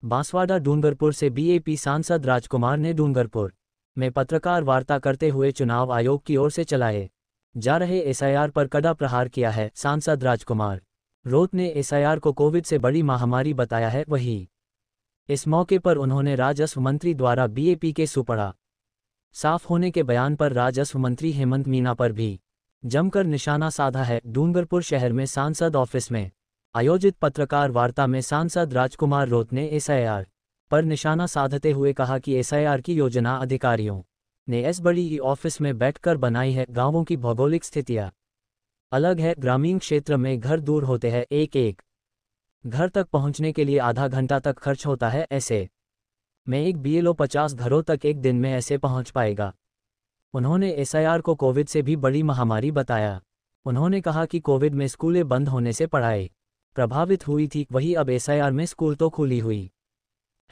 बांसवाड़ा डूंगरपुर से बीएपी सांसद राजकुमार ने डूंगरपुर में पत्रकार वार्ता करते हुए चुनाव आयोग की ओर से चलाए जा रहे एसआईआर पर कड़ा प्रहार किया है। सांसद राजकुमार रोत ने एसआईआर को कोविड से बड़ी महामारी बताया है। वहीं इस मौके पर उन्होंने राजस्व मंत्री द्वारा बीएपी के सुपड़ा साफ होने के बयान पर राजस्व मंत्री हेमंत मीना पर भी जमकर निशाना साधा है। डूंगरपुर शहर में सांसद ऑफिस में आयोजित पत्रकार वार्ता में सांसद राजकुमार रोत ने एसआईआर पर निशाना साधते हुए कहा कि एसआईआर की योजना अधिकारियों ने एस बड़ी ऑफिस में बैठकर बनाई है। गांवों की भौगोलिक स्थितियां अलग है। ग्रामीण क्षेत्र में घर दूर होते हैं, एक एक घर तक पहुंचने के लिए आधा घंटा तक खर्च होता है। ऐसे में एक बीएलओ 50 घरों तक एक दिन में ऐसे पहुंच पाएगा। उन्होंने एसआईआर को कोविड से भी बड़ी महामारी बताया। उन्होंने कहा कि कोविड में स्कूलें बंद होने से पढ़ाई प्रभावित हुई थी, वहीं अब एसआईआर में स्कूल तो खुली हुई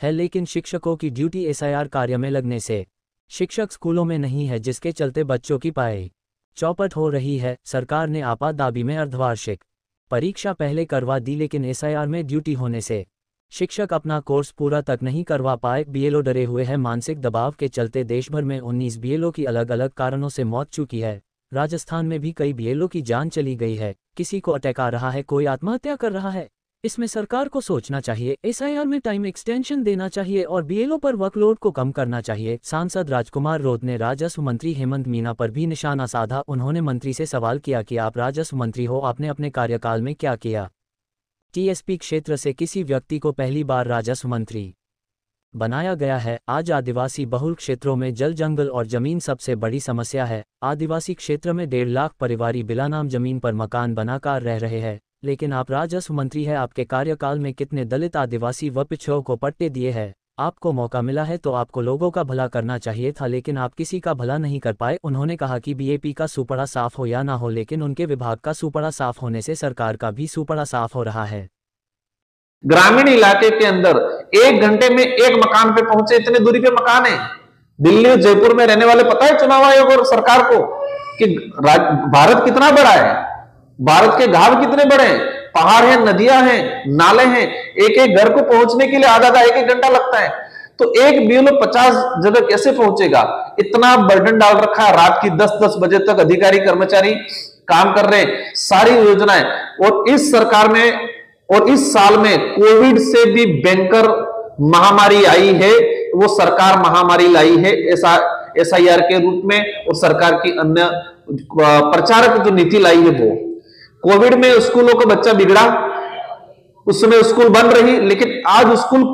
है, लेकिन शिक्षकों की ड्यूटी एसआईआर कार्य में लगने से शिक्षक स्कूलों में नहीं है, जिसके चलते बच्चों की पढ़ाई चौपट हो रही है। सरकार ने आपात दाबी में अर्धवार्षिक परीक्षा पहले करवा दी, लेकिन एसआईआर में ड्यूटी होने से शिक्षक अपना कोर्स पूरा तक नहीं करवा पाए। बीएलओ डरे हुए हैं। मानसिक दबाव के चलते देशभर में 19 बीएलओ की अलग अलग कारणों से मौत चुकी है। राजस्थान में भी कई बीएलओ की जान चली गई है। किसी को अटैक आ रहा है, कोई आत्महत्या कर रहा है। इसमें सरकार को सोचना चाहिए, एसआईआर में टाइम एक्सटेंशन देना चाहिए और बीएलओ पर वर्कलोड को कम करना चाहिए। सांसद राजकुमार रोत ने राजस्व मंत्री हेमंत मीना पर भी निशाना साधा। उन्होंने मंत्री से सवाल किया कि आप राजस्व मंत्री हो, आपने अपने कार्यकाल में क्या किया। टीएसपी क्षेत्र से किसी व्यक्ति को पहली बार राजस्व मंत्री बनाया गया है। आज आदिवासी बहुल क्षेत्रों में जल, जंगल और जमीन सबसे बड़ी समस्या है। आदिवासी क्षेत्र में 1.5 लाख परिवार बिला नाम जमीन पर मकान बनाकर रह रहे हैं, लेकिन आप राजस्व मंत्री हैं। आपके कार्यकाल में कितने दलित, आदिवासी व पिछड़ों को पट्टे दिए हैं। आपको मौका मिला है तो आपको लोगों का भला करना चाहिए था, लेकिन आप किसी का भला नहीं कर पाए। उन्होंने कहा कि बीएपी का सुपड़ा साफ हो या ना हो, लेकिन उनके विभाग का सुपड़ा साफ होने से सरकार का भी सुपड़ा साफ हो रहा है। ग्रामीण इलाके के अंदर 1 घंटे में एक मकान पे पहुंचे, इतने दूरी पे मकान है। दिल्ली और जयपुर में रहने वाले पता है चुनाव आयोग और सरकार को कि भारत कितना बड़ा है, भारत के घाव कितने बड़े हैं, पहाड़ है, नदियां हैं, नाले हैं। एक एक घर को पहुंचने के लिए आधा 1 घंटा लगता है। तो एक बीएलओ 50 जगह कैसे पहुंचेगा। इतना बर्डन डाल रखा है। रात की 10-10 बजे तक अधिकारी कर्मचारी काम कर रहे हैं, सारी योजनाएं। और इस सरकार में और इस साल में कोविड से भी भयंकर महामारी आई है, वो सरकार महामारी लाई है एसआईआर के रूप में, और सरकार की अन्य प्रचारक जो नीति लाई है वो। कोविड में स्कूलों का बच्चा बिगड़ा, उस समय स्कूल बंद रही, लेकिन आज स्कूल